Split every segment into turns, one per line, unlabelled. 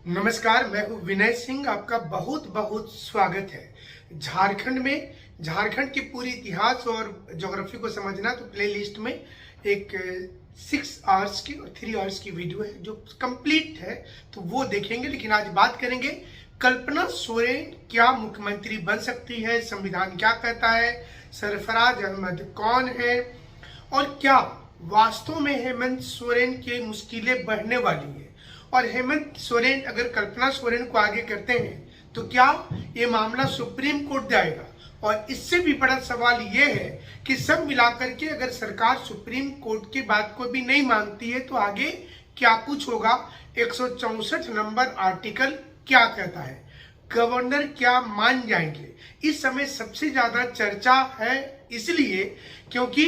नमस्कार, मैं हूं विनय सिंह। आपका बहुत बहुत स्वागत है। झारखंड की पूरी इतिहास और ज्योग्राफी को समझना तो प्ले लिस्ट में एक 6 आवर्स की और 3 आवर्स की वीडियो है जो कंप्लीट है, तो वो देखेंगे। लेकिन आज बात करेंगे कल्पना सोरेन क्या मुख्यमंत्री बन सकती है, संविधान क्या कहता है, सरफराज अहमद कौन है और क्या वास्तव में हेमंत सोरेन की मुश्किलें बढ़ने वाली है। और हेमंत सोरेन अगर कल्पना सोरेन को आगे करते हैं तो क्या ये मामला सुप्रीम कोर्ट जाएगा। और इससे भी बड़ा सवाल ये है कि सब मिलाकर के अगर सरकार सुप्रीम कोर्ट की बात को भी नहीं मानती है तो आगे क्या कुछ होगा। 164 नंबर आर्टिकल क्या कहता है, गवर्नर क्या मान जाएंगे। इस समय सबसे ज्यादा चर्चा है इसलिए क्योंकि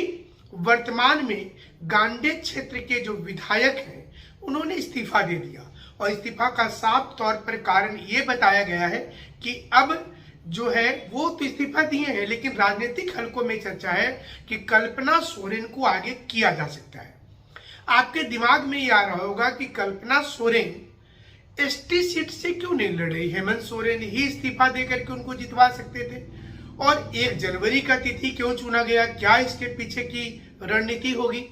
वर्तमान में गांडे क्षेत्र के जो विधायक हैं उन्होंने इस्तीफा दे दिया और इस्तीफा का साफ तौर पर कारण ये बताया गया है कि अब जो है वो तो इस्तीफा दिए हैं, लेकिन राजनीतिक हलकों में चर्चा है कि कल्पना सोरेन को आगे किया जा सकता है। आपके दिमाग में ये आ रहा होगा कि कल्पना सोरेन एसटी सीट से क्यों नहीं लड़े, हेमंत सोरेन ही इस्तीफा देकर के उनको जितवा सकते थे। और 1 जनवरी का तिथि क्यों चुना गया, क्या इसके पीछे की रणनीति होगी।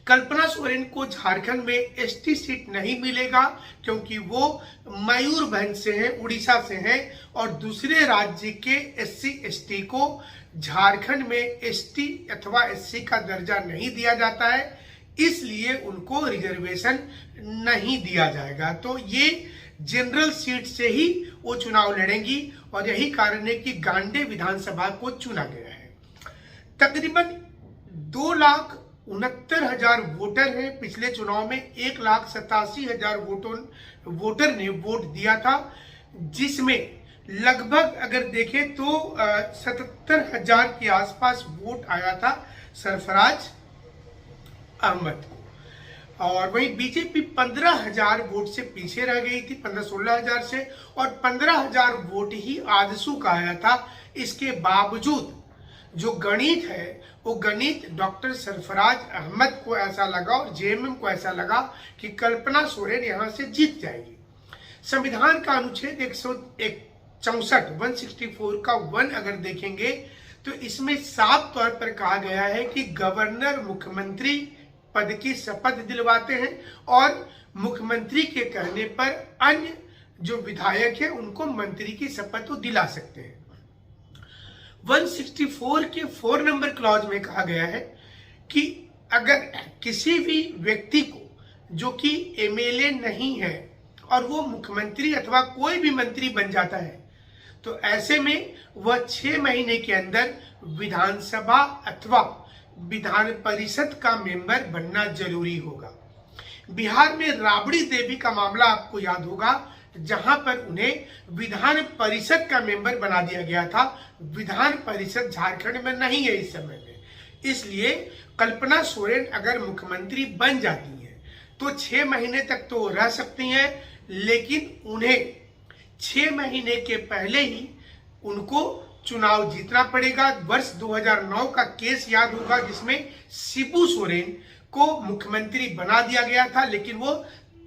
कल्पना सोरेन को झारखंड में एसटी सीट नहीं मिलेगा क्योंकि वो मयूरभंज से हैं, उड़ीसा से हैं और दूसरे राज्य के एससी एसटी को झारखंड में एसटी अथवा एससी का दर्जा नहीं दिया जाता है, इसलिए उनको रिजर्वेशन नहीं दिया जाएगा। तो ये जनरल सीट से ही वो चुनाव लड़ेंगी और यही कारण है कि गांडे विधानसभा को चुना गया है। तकरीबन 2,69,000 वोटर हैं। पिछले चुनाव में 1,87,000 वोटर ने वोट दिया था, जिसमें लगभग अगर देखें तो 77,000 के आसपास वोट आया था सरफराज अहमद को। और वहीं बीजेपी 15,000 वोट से पीछे रह गई थी, 15-16,000 से, और 15,000 वोट ही आजसू का आया था। इसके बावजूद जो गणित है वो गणित डॉक्टर सरफराज अहमद को ऐसा लगा और जेएमएम को ऐसा लगा कि कल्पना सोरेन यहां से जीत जाएगी। संविधान का अनुच्छेद 164 का 1 अगर देखेंगे तो इसमें साफ तौर पर कहा गया है कि गवर्नर मुख्यमंत्री पद की शपथ दिलवाते हैं और मुख्यमंत्री के कहने पर अन्य जो विधायक है उनको मंत्री की शपथ वो दिला सकते हैं। 164 के 4 नंबर क्लॉज में कहा गया है कि अगर किसी भी व्यक्ति को जो कि एमएलए नहीं है और वो मुख्यमंत्री अथवा कोई भी मंत्री बन जाता है तो ऐसे में वह 6 महीने के अंदर विधानसभा अथवा विधान परिषद का मेंबर बनना जरूरी होगा। बिहार में राबड़ी देवी का मामला आपको याद होगा, जहां पर उन्हें विधान परिषद का मेंबर बना दिया गया था। विधान परिषद झारखंड में नहीं है इस समय में, इसलिए कल्पना सोरेन अगर मुख्यमंत्री बन जाती हैं तो 6 महीने तक तो रह सकती हैं, लेकिन उन्हें 6 महीने के पहले ही उनको चुनाव जीतना पड़ेगा। वर्ष 2009 का केस याद होगा जिसमें शिबू सोरेन को मुख्यमंत्री बना दिया गया था, लेकिन वो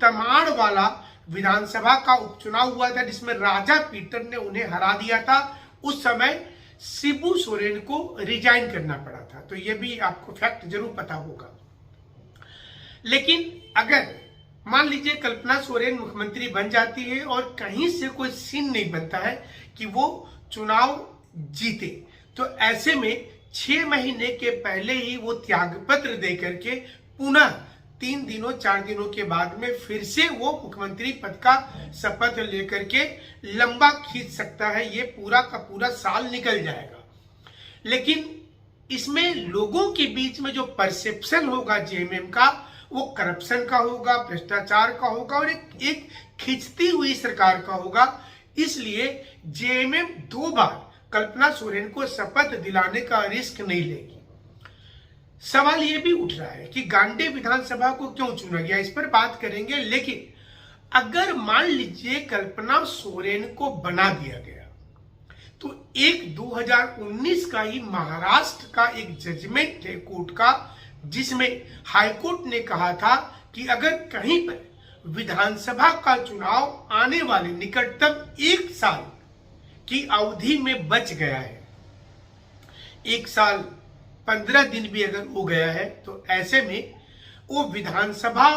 तमाड़ वाला विधानसभा का उपचुनाव हुआ था जिसमें राजा पीटर ने उन्हें हरा दिया था। उस समय शिबू सोरेन को रिजाइन करना पड़ा था, तो ये भी आपको फैक्ट जरूर पता होगा। लेकिन अगर मान लीजिए कल्पना सोरेन मुख्यमंत्री बन जाती है और कहीं से कोई सीन नहीं बनता है कि वो चुनाव जीते, तो ऐसे में 6 महीने के पहले ही वो त्यागपत्र दे करके पुनः 3 दिनों 4 दिनों के बाद में फिर से वो मुख्यमंत्री पद का शपथ लेकर के लंबा खींच सकता है। ये पूरा का पूरा साल निकल जाएगा। लेकिन इसमें लोगों के बीच में जो परसेप्शन होगा जेएमएम का, वो करप्शन का होगा, भ्रष्टाचार का होगा और एक खिंचती हुई सरकार का होगा। इसलिए जेएमएम 2 बार कल्पना सोरेन को शपथ दिलाने का रिस्क नहीं लेगी। सवाल यह भी उठ रहा है कि गांडे विधानसभा को क्यों चुना गया, इस पर बात करेंगे। लेकिन अगर मान लीजिए कल्पना सोरेन को बना दिया गया तो एक 2019 का ही महाराष्ट्र का एक जजमेंट है कोर्ट का, जिसमें हाईकोर्ट ने कहा था कि अगर कहीं पर विधानसभा का चुनाव आने वाले निकटतम 1 साल की अवधि में बच गया है। 1 साल 15 दिन भी अगर हो गया है तो ऐसे में वो विधानसभा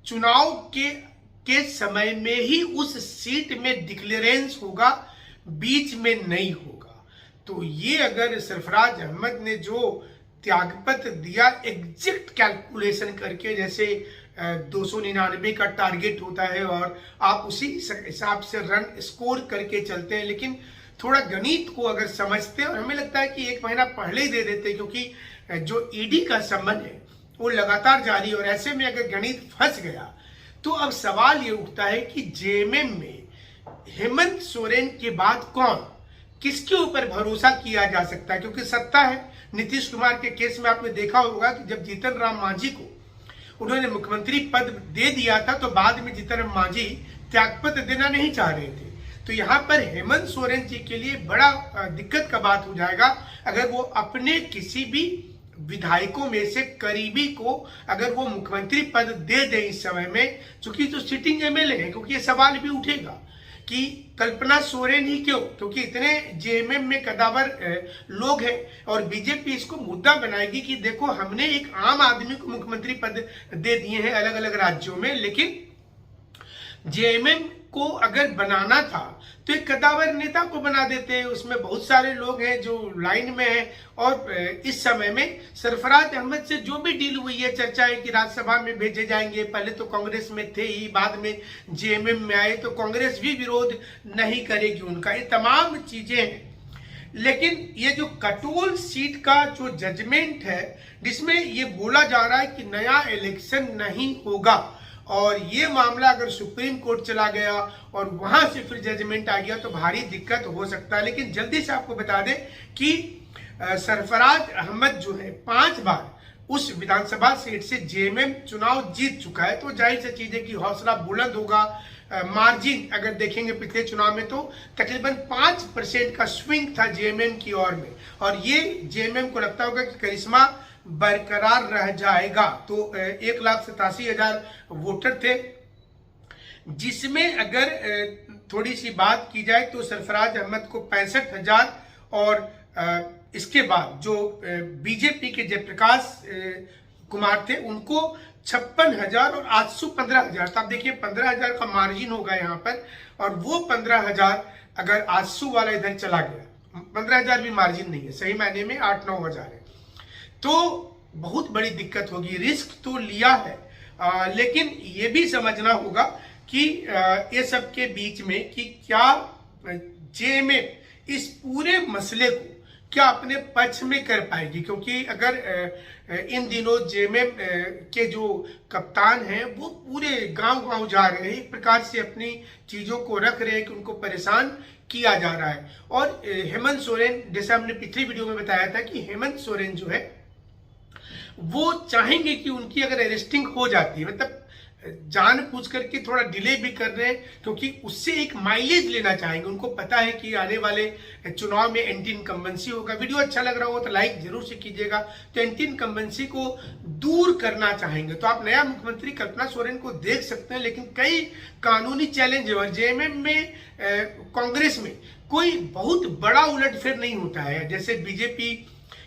चुनाव के समय में ही उस सीट में डिक्लेरेंस होगा, बीच में नहीं होगा। तो ये अगर सरफराज अहमद ने जो त्यागपत्र दिया एग्जैक्ट कैलकुलेशन करके, जैसे 299 का टारगेट होता है और आप उसी हिसाब से रन स्कोर करके चलते हैं, लेकिन थोड़ा गणित को अगर समझते हैं, और हमें लगता है कि 1 महीना पहले ही दे देते हैं, क्योंकि जो ईडी का संबंध है वो लगातार जारी, और ऐसे में अगर गणित फंस गया तो अब सवाल ये उठता है कि जेएमएम में हेमंत सोरेन के बाद कौन, किसके ऊपर भरोसा किया जा सकता है, क्योंकि सत्ता है। नीतीश कुमार के केस में आपने देखा होगा कि जब जीतन राम मांझी को उन्होंने मुख्यमंत्री पद दे दिया था तो बाद में जीतन राम मांझी त्यागपत्र देना नहीं चाह रहे थे। तो यहाँ पर हेमंत सोरेन जी के लिए बड़ा दिक्कत का बात हो जाएगा अगर वो अपने किसी भी विधायकों में से करीबी को अगर वो मुख्यमंत्री पद दे दे इस समय में, चूंकि जो सिटिंग एमएलए है, क्योंकि ये सवाल भी उठेगा कि कल्पना सोरेन ही क्यों, क्योंकि इतने जेएमएम में कदावर लोग हैं, और बीजेपी इसको मुद्दा बनाएगी कि देखो हमने एक आम आदमी को मुख्यमंत्री पद दे दिए हैं अलग अलग राज्यों में, लेकिन जेएमएम को अगर बनाना था तो एक कदावर नेता को बना देते हैं। उसमें बहुत सारे लोग हैं जो लाइन में हैं, और इस समय में सरफराज अहमद से जो भी डील हुई है, चर्चा है कि राज्यसभा में भेजे जाएंगे। पहले तो कांग्रेस में थे ही, बाद में जेएमएम में आए, तो कांग्रेस भी विरोध नहीं करेगी उनका। ये तमाम चीजें हैं, लेकिन ये जो कटोल सीट का जो जजमेंट है, जिसमें ये बोला जा रहा है कि नया इलेक्शन नहीं होगा, और ये मामला अगर सुप्रीम कोर्ट चला गया और वहां से फिर जजमेंट आ गया तो भारी दिक्कत हो सकता है। लेकिन जल्दी से आपको बता दें कि सरफराज अहमद जो है 5 बार उस विधानसभा सीट से जेएमएम चुनाव जीत चुका है, तो जाहिर सी चीज है कि हौसला बुलंद होगा। मार्जिन अगर देखेंगे पिछले चुनाव में तो तकरीबन 5% का स्विंग था जेएमएम की ओर में, और ये जेएमएम को लगता होगा कि करिश्मा बरकरार रह जाएगा। तो 1,87,000 वोटर थे, जिसमें अगर थोड़ी सी बात की जाए तो सरफराज अहमद को 65,000, और इसके बाद जो बीजेपी के जयप्रकाश कुमार थे उनको 56,000 और आजसू 15,000। तो आप देखिए 15,000 का मार्जिन होगा यहाँ पर, और वो 15,000 अगर आजसू वाला इधर चला गया, 15,000 भी मार्जिन नहीं है, सही मायने में 8-9 हजार है, तो बहुत बड़ी दिक्कत होगी। रिस्क तो लिया है, लेकिन ये भी समझना होगा कि ये सब के बीच में कि क्या जेएमएम इस पूरे मसले को क्या अपने पक्ष में कर पाएगी, क्योंकि अगर इन दिनों जेएमएम के जो कप्तान हैं वो पूरे गांव-गांव जा रहे हैं, एक प्रकार से अपनी चीजों को रख रहे हैं कि उनको परेशान किया जा रहा है। और हेमंत सोरेन, जैसे हमने पिछली वीडियो में बताया था कि हेमंत सोरेन जो है वो चाहेंगे कि उनकी अगर अरेस्टिंग हो जाती है, मतलब जानबूझ करके थोड़ा डिले भी कर रहे हैं, क्योंकि उससे एक माइलेज लेना चाहेंगे। उनको पता है कि आने वाले चुनाव में एंटी इनकम्बेंसी होगा। वीडियो अच्छा लग रहा हो तो लाइक जरूर से कीजिएगा। तो एंटी इनकम्बेंसी को दूर करना चाहेंगे, तो आप नया मुख्यमंत्री कल्पना सोरेन को देख सकते हैं, लेकिन कई कानूनी चैलेंज है। और जेएमएम में कांग्रेस में कोई बहुत बड़ा उलटफेर नहीं होता है, जैसे बीजेपी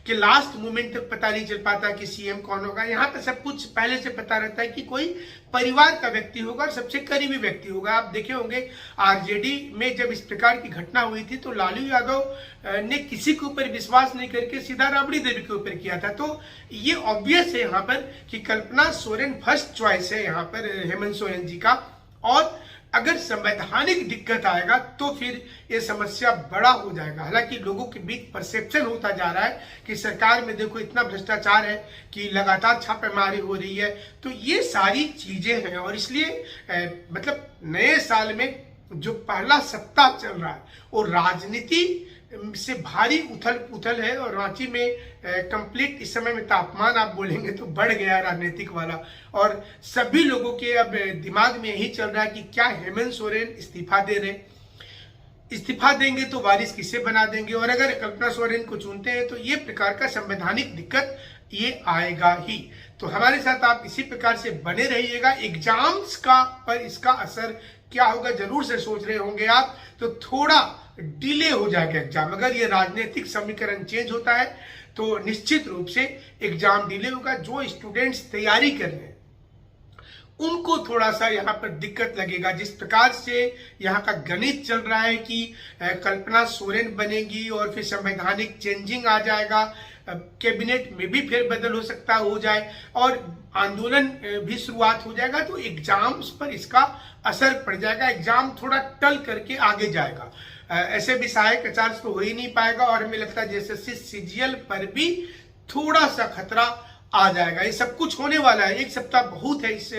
कि लास्ट मोमेंट तक पता नहीं चल पाता कि सीएम कौन होगा। यहाँ पे सब कुछ पहले से पता रहता है कि कोई परिवार का व्यक्ति होगा और सबसे करीबी व्यक्ति होगा। आप देखे होंगे आरजेडी में जब इस प्रकार की घटना हुई थी तो लालू यादव ने किसी के ऊपर विश्वास नहीं करके सीधा राबड़ी देवी के ऊपर किया था। तो ये ऑब्वियस है यहाँ पर कि कल्पना सोरेन फर्स्ट चॉइस है यहाँ पर हेमंत सोरेन जी का। और अगर संवैधानिक दिक्कत आएगा तो फिर ये समस्या बड़ा हो जाएगा। हालांकि लोगों के बीच परसेप्शन होता जा रहा है कि सरकार में देखो इतना भ्रष्टाचार है कि लगातार छापेमारी हो रही है। तो ये सारी चीजें हैं, और इसलिए मतलब नए साल में जो पहला सप्ताह चल रहा है वो राजनीति से भारी उथल पुथल है। और रांची में कंप्लीट इस समय में तापमान आप बोलेंगे तो बढ़ गया राजनीतिक वाला, और सभी लोगों के अब दिमाग में यही चल रहा है कि क्या हेमंत सोरेन इस्तीफा दे रहे, इस्तीफा देंगे तो वारिस किसे बना देंगे, और अगर कल्पना सोरेन को चुनते हैं तो ये प्रकार का संवैधानिक दिक्कत ये आएगा ही। तो हमारे साथ आप इसी प्रकार से बने रहिएगा। एग्जाम्स का पर इसका असर क्या होगा जरूर से सोच रहे होंगे आप। तो थोड़ा डिले हो जाएगा एग्जाम। अगर ये राजनीतिक समीकरण चेंज होता है तो निश्चित रूप से एग्जाम डिले होगा। जो स्टूडेंट्स तैयारी कर रहे हैं उनको थोड़ा सा यहाँ पर दिक्कत लगेगा। जिस प्रकार से यहाँ का गणित चल रहा है कि कल्पना सोरेन बनेगी और फिर संवैधानिक चेंजिंग आ जाएगा, कैबिनेट में भी फेरबदल हो सकता हो जाए और आंदोलन भी शुरुआत हो जाएगा, तो एग्जाम्स पर इसका असर पड़ जाएगा। एग्जाम थोड़ा टल करके आगे जाएगा। ऐसे भी सहायक आचार्य तो हो ही नहीं पाएगा और हमें लगता है जैसे सीजीएल पर भी थोड़ा सा खतरा आ जाएगा। ये सब कुछ होने वाला है। एक सप्ताह बहुत है इस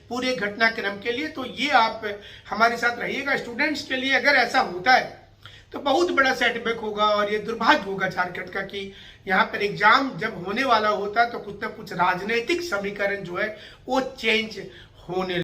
पूरे घटनाक्रम के लिए। तो ये आप हमारे साथ रहिएगा। स्टूडेंट्स के लिए अगर ऐसा होता है तो बहुत बड़ा सेटबैक होगा और ये दुर्भाग्य होगा झारखंड का कि यहाँ पर एग्जाम जब होने वाला होता है तो कुछ ना कुछ राजनीतिक समीकरण जो है वो चेंज होने